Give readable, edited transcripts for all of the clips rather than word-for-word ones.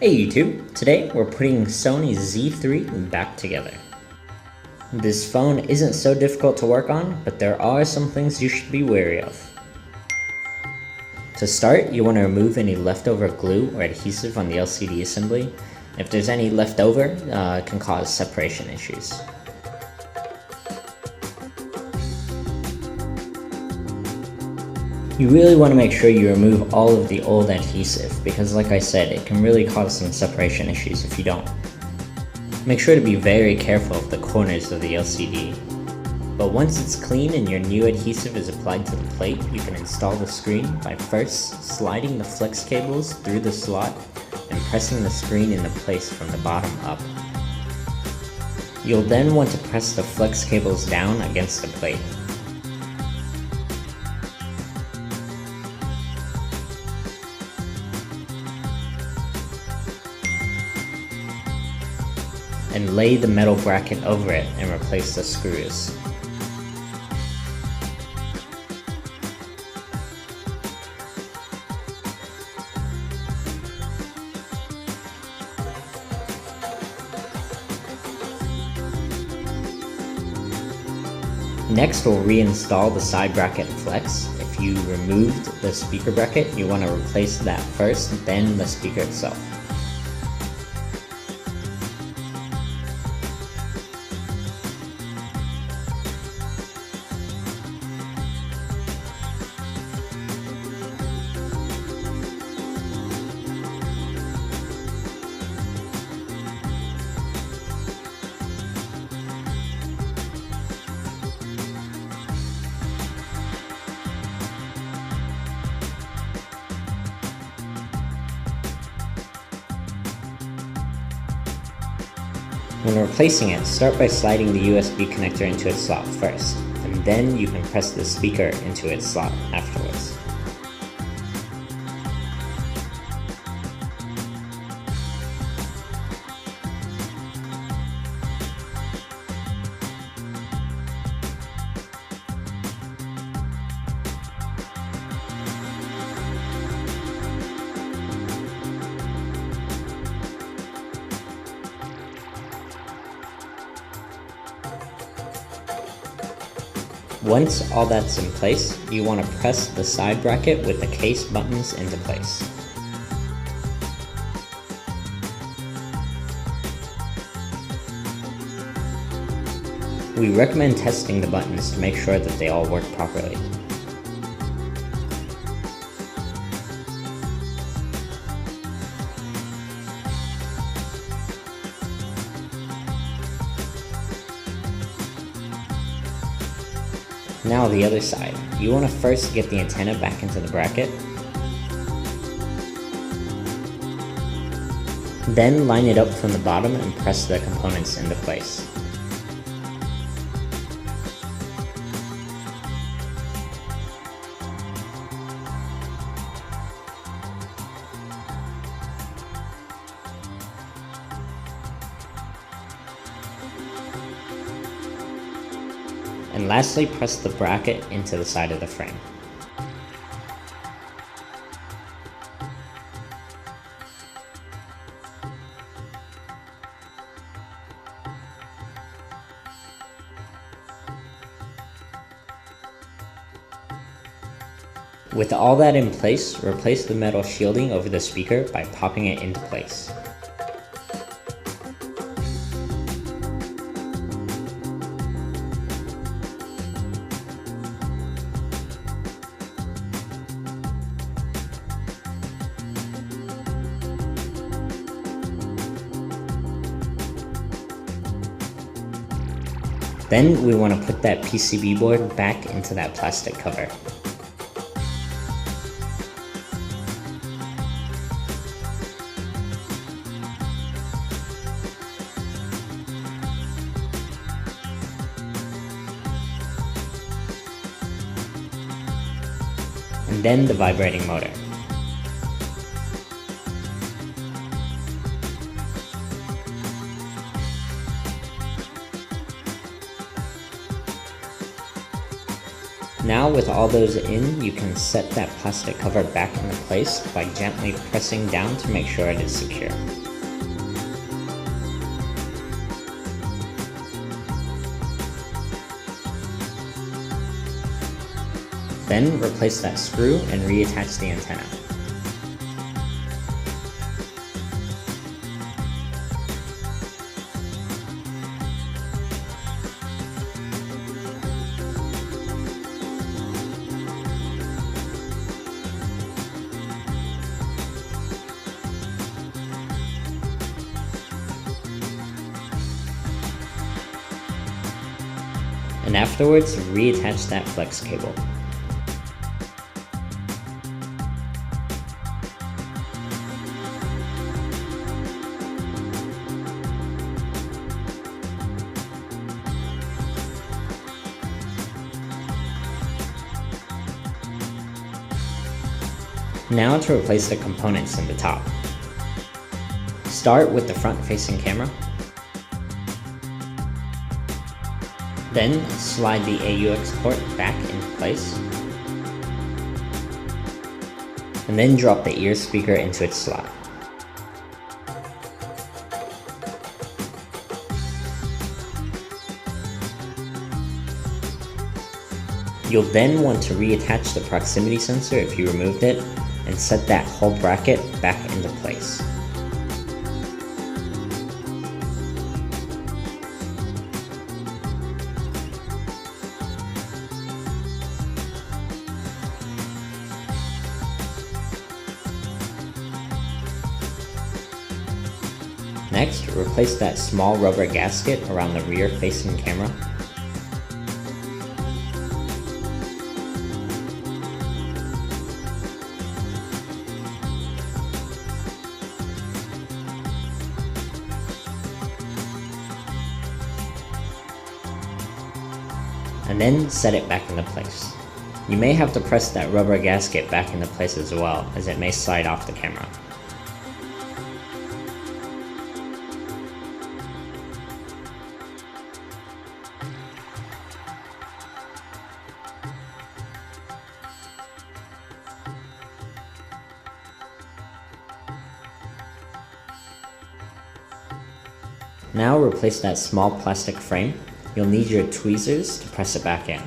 Hey YouTube, today we're putting Sony Z3 back together. This phone isn't so difficult to work on, but there are some things you should be wary of. To start, you want to remove any leftover glue or adhesive on the LCD assembly. If there's any left over, it can cause separation issues. You really want to make sure you remove all of the old adhesive because, like I said, it can really cause some separation issues if you don't. Make sure to be very careful of the corners of the LCD. But once it's clean and your new adhesive is applied to the plate, you can install the screen by first sliding the flex cables through the slot and pressing the screen into place from the bottom up. You'll then want to press the flex cables down against the plate. And lay the metal bracket over it and replace the screws. Next, we'll reinstall the side bracket flex. If you removed the speaker bracket, you want to replace that first, then the speaker itself. When replacing it, start by sliding the USB connector into its slot first, and then you can press the speaker into its slot afterwards. Once all that's in place, you want to press the side bracket with the case buttons into place. We recommend testing the buttons to make sure that they all work properly. Now the other side. You want to first get the antenna back into the bracket. Then line it up from the bottom and press the components into place. And lastly, press the bracket into the side of the frame. With all that in place, replace the metal shielding over the speaker by popping it into place. Then we want to put that PCB board back into that plastic cover. And then the vibrating motor. Now with all those in, you can set that plastic cover back into place by gently pressing down to make sure it is secure. Then replace that screw and reattach the antenna. And afterwards, reattach that flex cable. Now to replace the components in the top. Start with the front-facing camera. Then slide the AUX port back into place. And then drop the ear speaker into its slot. You'll then want to reattach the proximity sensor if you removed it, and set that whole bracket back into place. Next, replace that small rubber gasket around the rear-facing camera. And then set it back into place. You may have to press that rubber gasket back into place as well, as it may slide off the camera. Now replace that small plastic frame. You'll need your tweezers to press it back in.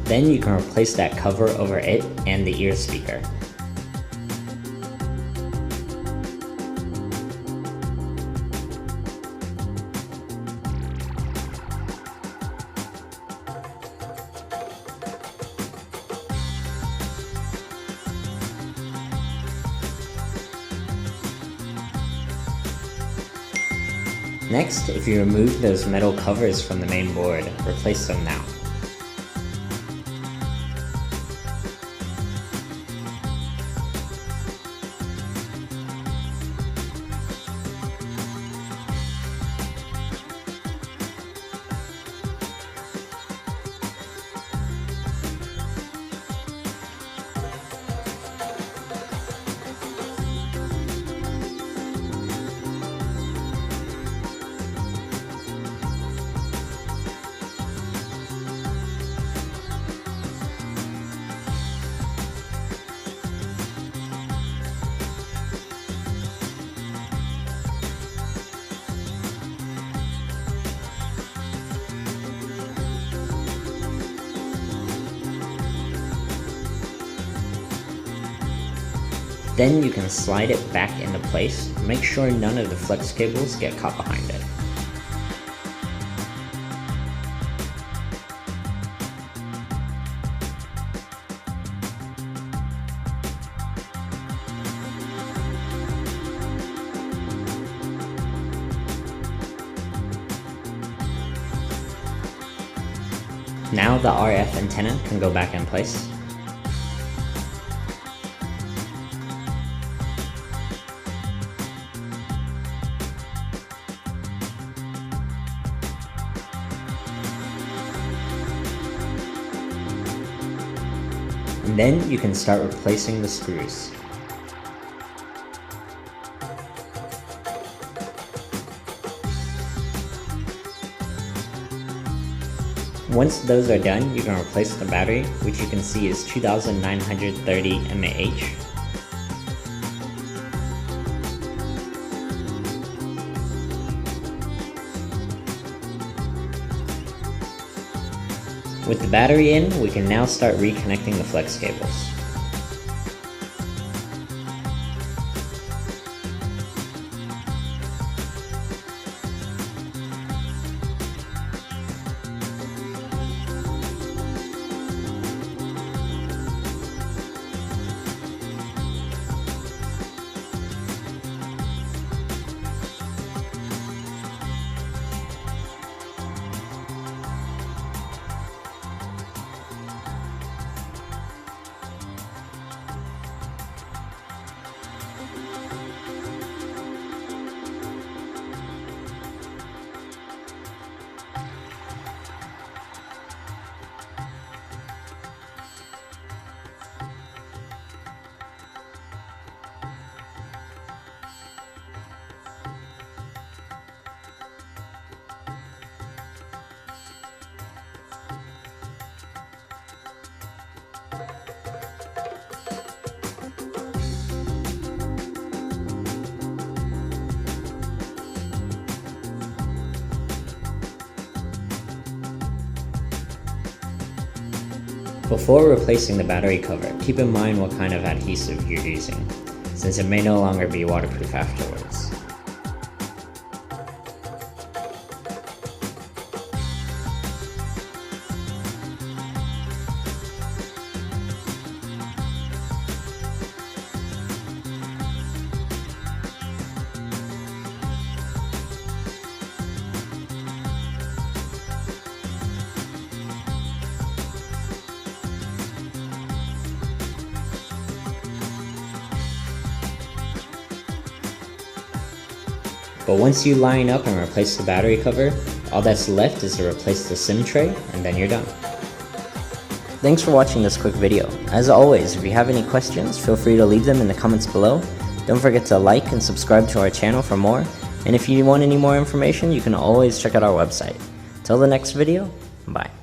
Then you can replace that cover over it and the ear speaker. Next, if you remove those metal covers from the main board, replace them now. Then you can slide it back into place. Make sure none of the flex cables get caught behind it. Now the RF antenna can go back in place. And then you can start replacing the screws. Once those are done, you can replace the battery, which you can see is 2930 mAh. With the battery in, we can now start reconnecting the flex cables. Before replacing the battery cover, keep in mind what kind of adhesive you're using, since it may no longer be waterproof afterwards. But once you line up and replace the battery cover, all that's left is to replace the SIM tray, and then you're done. Thanks for watching this quick video. As always, if you have any questions, feel free to leave them in the comments below. Don't forget to like and subscribe to our channel for more, and if you want any more information, you can always check out our website. Till the next video, bye.